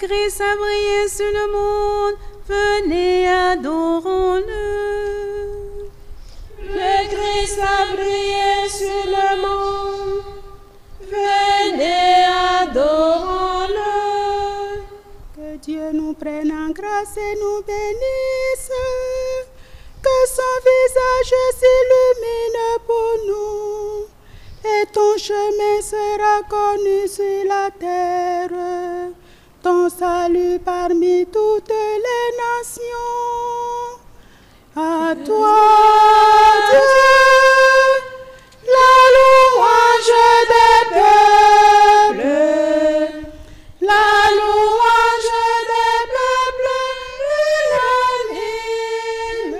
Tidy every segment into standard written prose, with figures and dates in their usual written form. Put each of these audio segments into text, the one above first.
Christ a brillé sur le monde, venez adorons-le. Le Christ a brillé sur le monde, venez adorons-le. Que Dieu nous prenne en grâce et nous bénisse, que son visage s'illumine pour nous, et ton chemin sera connu sur la terre, ton salut parmi toutes les nations. À toi, Dieu, la louange des peuples, la louange des peuples unanimes.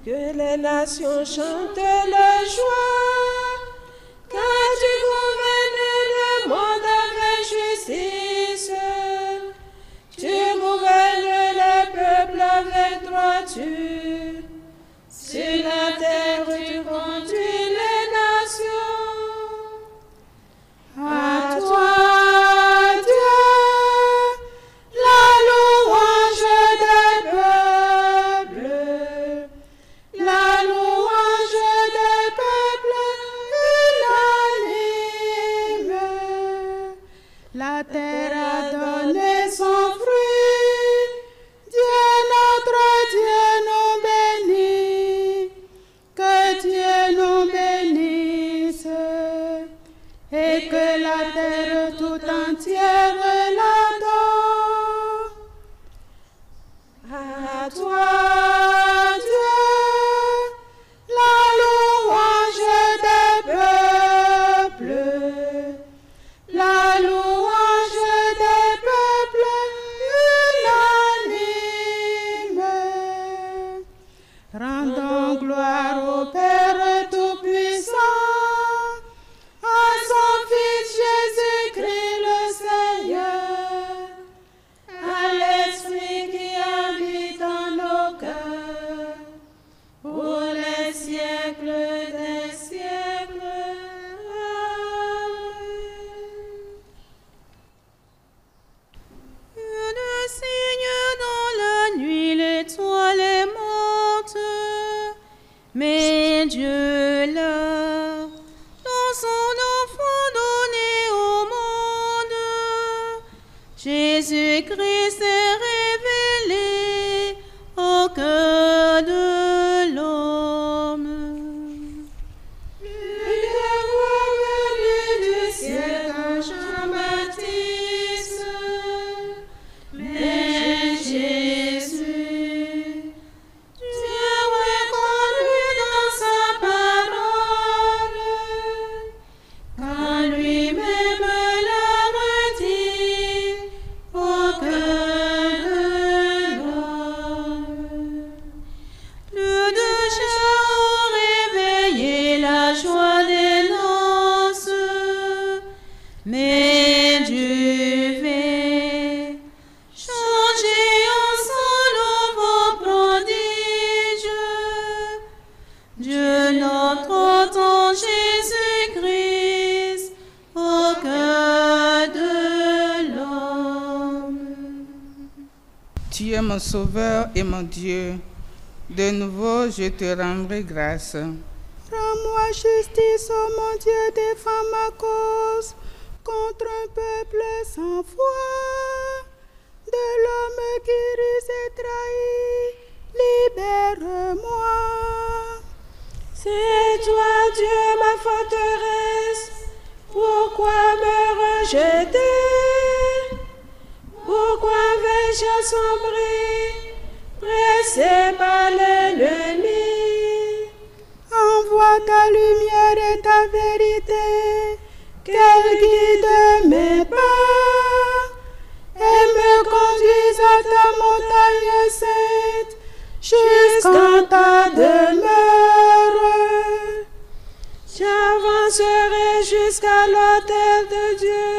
Que les nations chantent la joie, car tu gouvernes le monde avec justice. Tu gouvernes le peuple avec droiture. Sur la terre, tu conduis les nations. À toi, Dieu, la louange des peuples, la louange des peuples unanimes. La terre a donné son fruit, Dieu notre Dieu nous bénit, que Dieu nous bénisse, et que la terre tout entière l'adore. À toi, Dieu, la louange des peuples, la louange des peuples unanimes. Rendons gloire au Père Tout-Puissant, à son Fils Jésus-Christ le Seigneur, à l'Esprit qui habite en nos cœurs, pour les siècles des siècles. Amen. Le signe dans la nuit, l'étoile est morte, mais Dieu l'a, dans son enfant donné au monde. Jésus-Christ est révélé au cœur de l'homme. Lui est revenu du ciel à Jean-Baptiste, mais Jésus, Dieu reconnu dans sa parole, quand lui-même l'a redit au cœur de l'homme. Le deux jours réveillé la joie des noces, mais Dieu fait changer en son nouveau prodige. Dieu notre autant Jésus-Christ au cœur de l'homme. Tu es mon sauveur et mon Dieu. De nouveau, je te rendrai grâce. Rends-moi justice, ô mon Dieu, défends ma cause contre un peuple sans foi, de l'homme qui ruse et trahit, libère-moi. C'est toi, Dieu, ma forteresse. Pourquoi me rejeter? Pourquoi vais-je assombrir, pressé par l'ennemi? Envoie ta lumière et ta vérité, qu'elle guide mes pas, et me conduise à ta montagne sainte, jusqu'en ta demeure. J'avancerai jusqu'à l'autel de Dieu,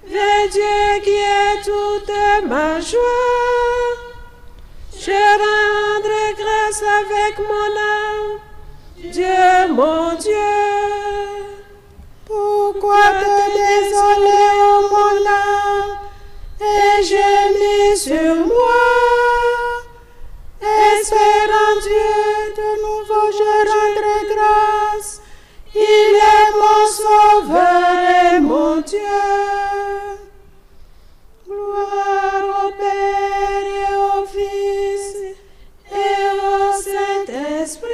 le Dieu qui est toute ma joie. Je rendrai grâce avec mon âme, Dieu mon Dieu. Pourquoi te désoler, ô mon âme? je mets sur moi. Espérant Dieu, de nouveau je rendrai grâce. Il est mon sauveur et mon Dieu. Gloire au Père et au Fils et au Saint-Esprit,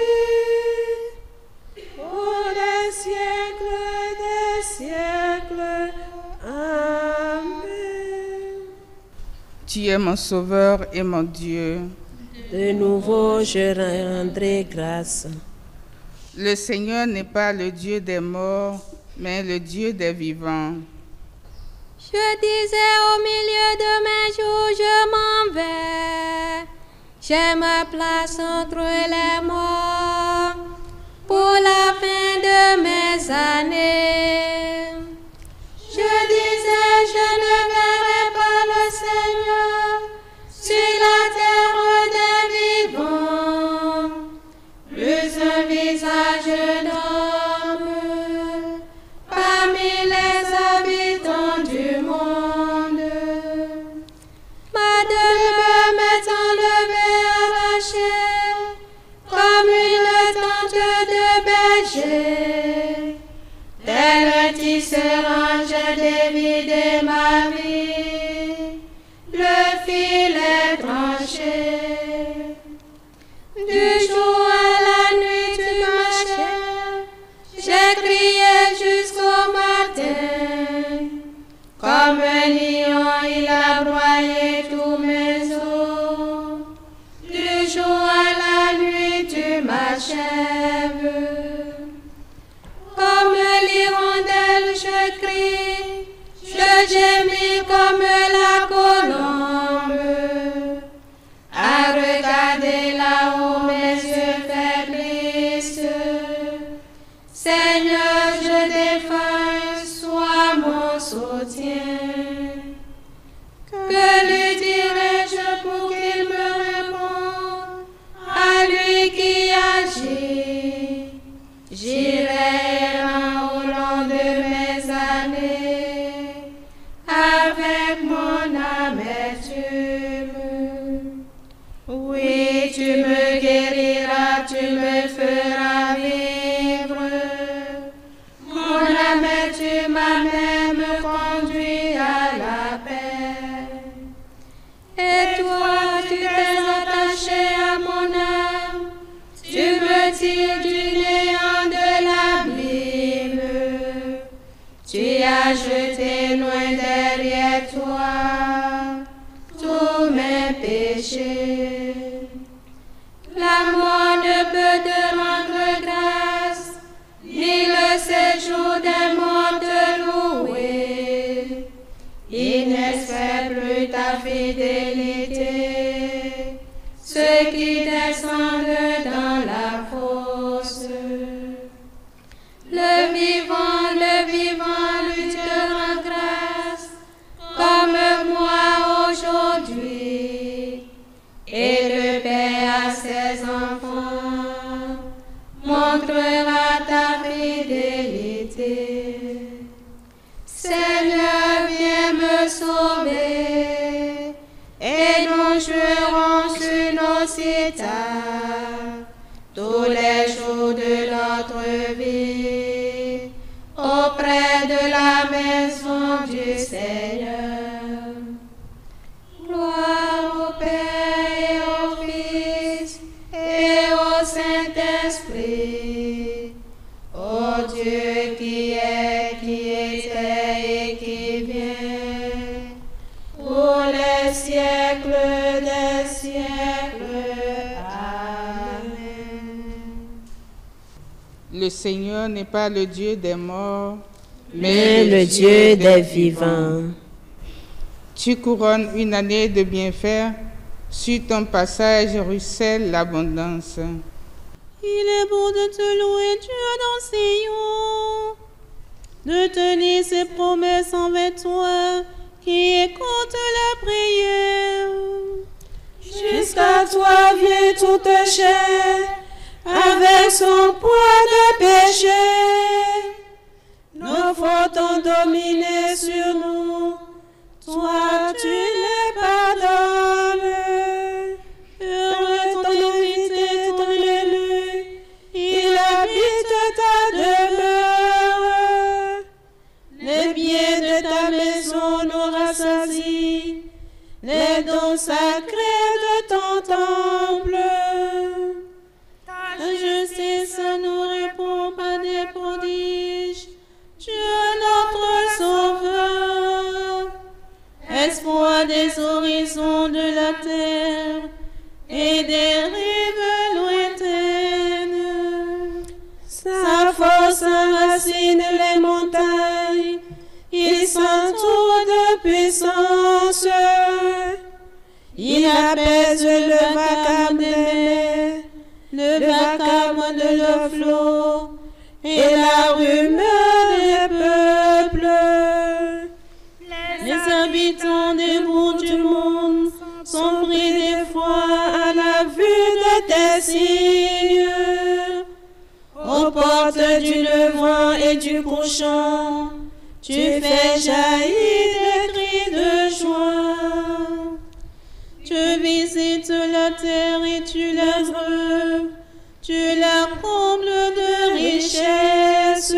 pour les siècles des siècles. Amen. Tu es mon sauveur et mon Dieu. De nouveau, je rendrai grâce. Le Seigneur n'est pas le Dieu des morts, mais le Dieu des vivants. Je disais au milieu de mes jours, je m'en vais. Je me place entre les morts pour la fin de mes années. Je disais, je ne verrai pas le Seigneur sur la terre des vivants. Plus un visage d'homme parmi les habitants du monde. Madame m'est enlevée à la chair comme une tente de berger. Tel un tisserand, j'ai dévidé ma vie, le fil est tranché. Du jour à la nuit tu m'achèves, j'ai crié jusqu'au matin. Comme un lion, il a broyé tous mes os. Du jour à la nuit tu m'achèves. Comme l'hirondelle je crie, je gémis comme la colombe. À regarder là-haut mes yeux faiblissent. Seigneur, je défends, sois mon soutien. Que lui dirai-je pour qu'il me réponde? À lui qui agit, j'irai au long de mes années avec mon amertume. Oui, tu me guériras, tu me feras vivre. Mon amertume même me conduit à la paix. Et toi, tu t'es attaché à mon âme, tu me tires du néant de l'abîme. Tu as jeté loin derrière toi tous mes péchés. La mort ne peut te rendre grâce, ni le séjour des morts te louer. Ils n'espèrent plus ta fidélité, ceux qui descendent dans la fosse. Le vivant, lui te rend grâce, comme moi aujourd'hui. Et le Père à ses enfants montrera ta fidélité. Seigneur, viens me sauver, et nous jouerons sur nos cithars tous les jours de notre vie auprès de la maison du Seigneur. Gloire au Père et au Fils et au Saint-Esprit, ô Dieu qui était et qui vient, pour les siècles des siècles. Amen. Le Seigneur n'est pas le Dieu des morts, mais le Dieu des vivants. Tu couronnes une année de bienfaits, sur ton passage ruisselle l'abondance. Il est bon de te louer, Dieu dans Sion, de tenir ses promesses envers toi, qui écoute la prière. Jusqu'à toi vient toute chair, avec son poids de péché. Nos fautes ont dominé sur nous, toi tu les Sa force enracine les montagnes. Il s'entoure de puissance. Il apaise le vacarme des mers, le vacarme de leurs flots et la rumeur des peuples. Les habitants des bouts du monde sont pris d'effroi à la vue de tes signes. Aux portes du levant et du couchant, tu fais jaillir des cris de joie. Tu visites la terre et tu la breuves, tu la combles de richesses.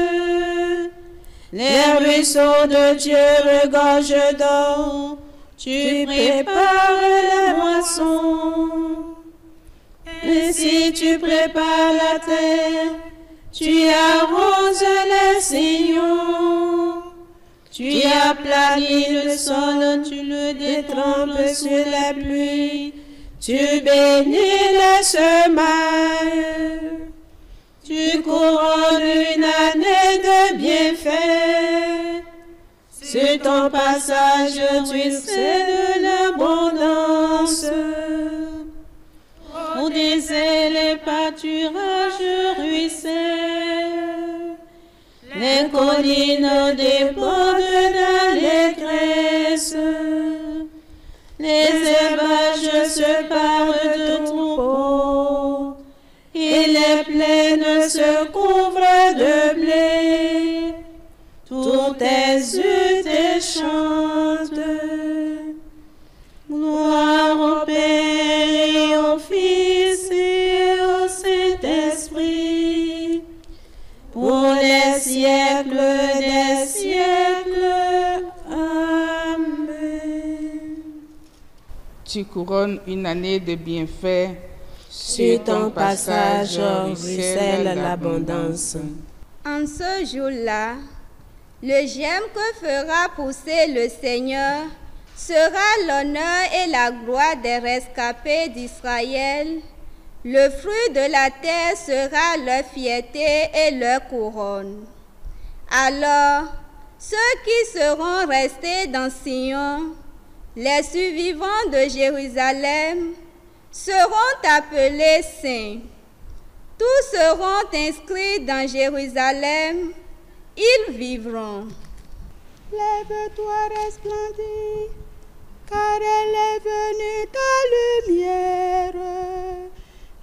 Les ruisseaux de Dieu regorgent d'eau, tu prépares la moisson. Ainsi tu prépares la terre, tu arroses les sillons. Tu aplanis le sol, tu le détrempes sur la pluie. Tu bénis les semailles. Tu couronnes une année de bienfaits. Sur ton passage, tu sais de l'abondance. Au désert, les pâturages ruissellent. Les collines débordent d'allégresse. Les herbages se parent de troupeaux. Et les plaines se couvrent de blé. Tous tes yeux te chantent. Gloire au Père et au Fils et au Saint-Esprit, pour les siècles des siècles. Amen. Tu couronnes une année de bienfaits. Sur ton passage ruisselle l'abondance. En ce jour-là, le gemme que fera pousser le Seigneur sera l'honneur et la gloire des rescapés d'Israël. Le fruit de la terre sera leur fierté et leur couronne. Alors, ceux qui seront restés dans Sion, les survivants de Jérusalem, seront appelés saints. Tous seront inscrits dans Jérusalem. Ils vivront. Lève-toi, resplendis, car elle est venue ta lumière.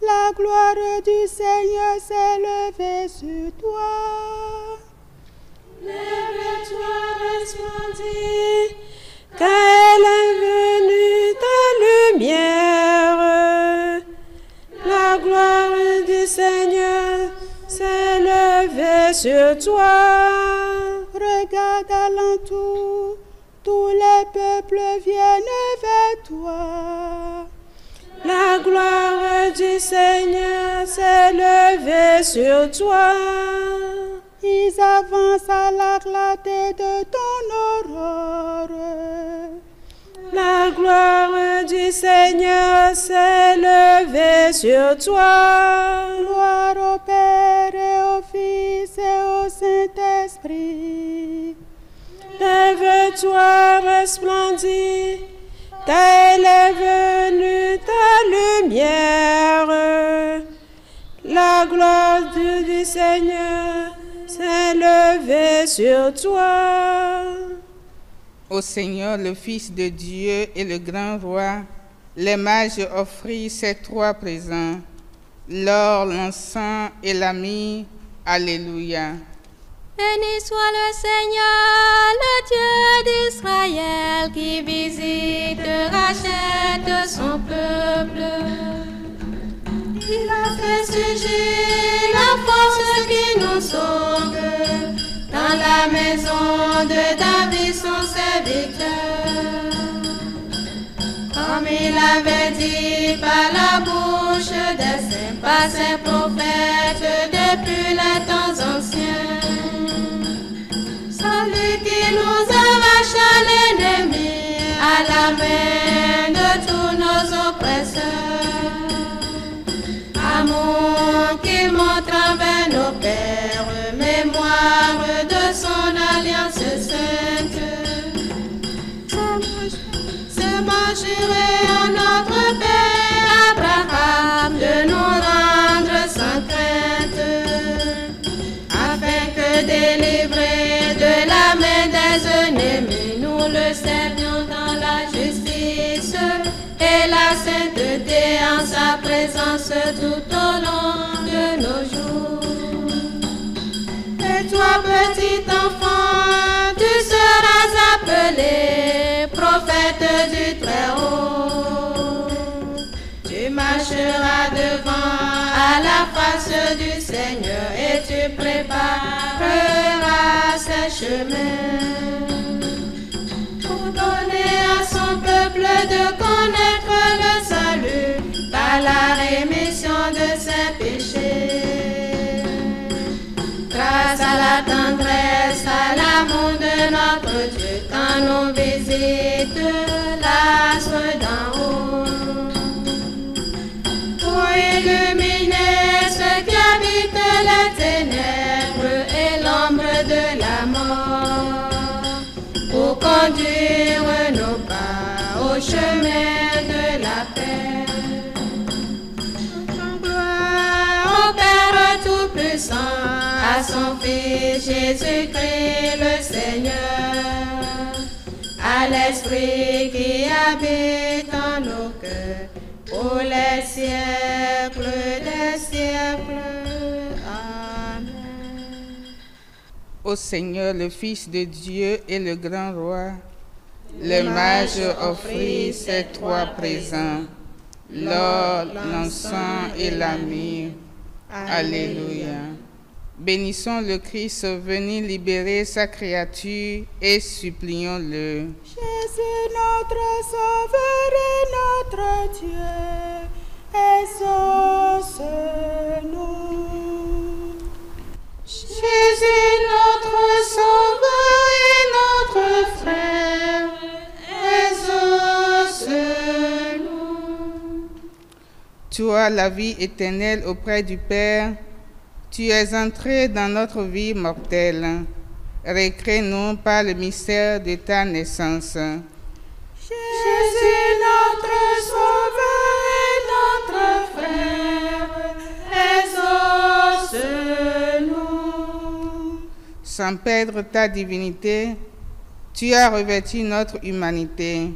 La gloire du Seigneur s'est levée sur toi. Lève-toi, resplendis, car elle est venue ta lumière. La gloire du Seigneur s'est levée sur toi. Regarde alentour, tous les peuples viennent vers toi. La gloire du Seigneur s'est levée sur toi. Ils avancent à la clarté de ton aurore. La gloire du Seigneur s'est levée sur toi. Gloire au Père et au Fils et au Saint-Esprit. Lève-toi, resplendis, car elle est venue ta lumière. La gloire du Seigneur s'est levée sur toi. Au Seigneur, le Fils de Dieu et le grand roi, les mages offrirent ces trois présents, l'or, l'encens et la myrrhe. Alléluia. Béni soit le Seigneur, le Dieu d'Israël, qui visite, rachète son peuple. Il a fait surgir la force qui nous sauve dans la maison de David son serviteur. Comme il avait dit par la bouche des saints, par ses prophètes depuis les temps anciens. Celui qui nous arracha l'ennemi à la main de tous nos oppresseurs. Amour qu'il montre envers nos Père, mémoire de son alliance sainte. C'est marcherait en notre Père Abraham de nous rendre sans crainte, afin que délivrés de la main des ennemis, nous le servions dans la justice et la sainteté en sa présence tout au long de nos jours. Et toi, petit enfant, tu seras appelé prophète du Très-Haut. Tu marcheras devant à la face du Seigneur et tu prépareras ses chemins pour donner à son peuple de connaître le salut par la rémission de ses péchés. Grâce à la tendresse, à l'amour de notre Dieu, quand nous visite l'astre d'en haut, pour illuminer ceux qui habitent les ténèbres et l'ombre de la mort, pour conduire nos pas au chemin de la paix. Gloire au Père Tout-Puissant, à son Fils Jésus-Christ le Seigneur, à l'Esprit qui habite en nos cœurs, pour les siècles des siècles. Amen. Ô Seigneur, le Fils de Dieu et le grand roi, les mages offrirent ces trois présents, l'or, l'encens et la myrrhe. Alléluia. Bénissons le Christ venu libérer sa créature et supplions-le. Jésus, notre Sauveur et notre Dieu, exauce-nous. Jésus, notre Sauveur et notre frère, exauce-nous. Toi, la vie éternelle auprès du Père, tu es entré dans notre vie mortelle. Récrée-nous par le mystère de ta naissance. Jésus, notre Sauveur et notre frère, exauce-nous. Sans perdre ta divinité, tu as revêtu notre humanité.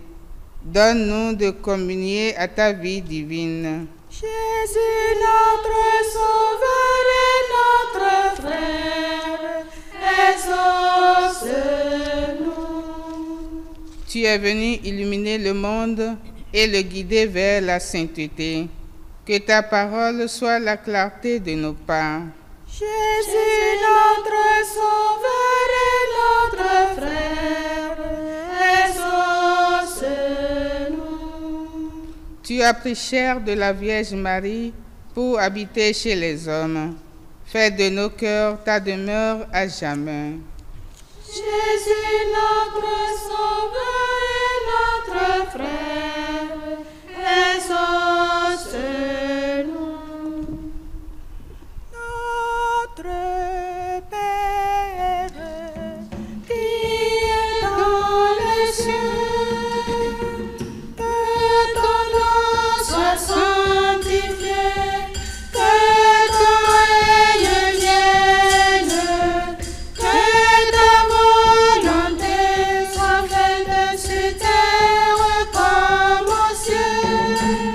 Donne-nous de communier à ta vie divine. Jésus, notre Sauveur et notre frère, exauce-nous. Tu es venu illuminer le monde et le guider vers la sainteté. Que ta parole soit la clarté de nos pas. Jésus, notre Sauveur et notre frère, exauce-nous. Tu as pris chair de la Vierge Marie pour habiter chez les hommes. Fais de nos cœurs ta demeure à jamais. Jésus, notre Sauveur et notre frère, exauce-nous. Notre Père, qui es dans les cieux, que ton nom soit sanctifié, que ton règne vienne, que ta volonté soit faite sur terre comme au ciel.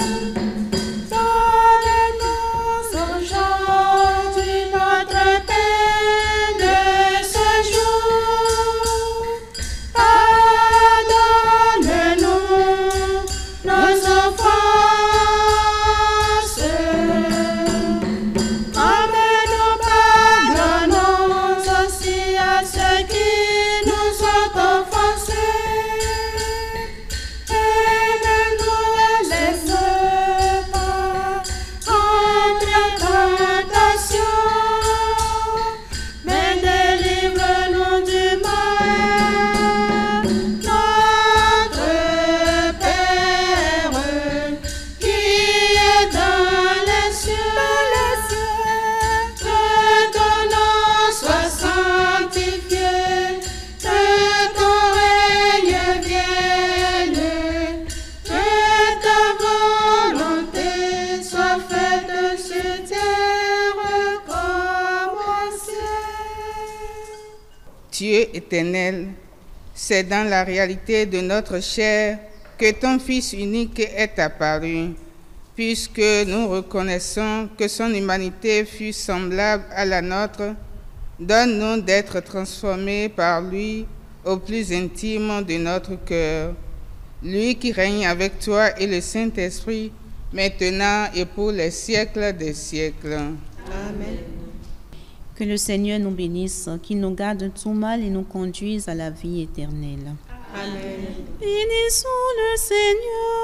Dieu éternel, c'est dans la réalité de notre chair que ton Fils unique est apparu, puisque nous reconnaissons que son humanité fut semblable à la nôtre. Donne-nous d'être transformés par lui au plus intime de notre cœur. Lui qui règne avec toi et le Saint-Esprit, maintenant et pour les siècles des siècles. Amen. Que le Seigneur nous bénisse, qu'il nous garde de tout mal et nous conduise à la vie éternelle. Amen. Bénissons le Seigneur.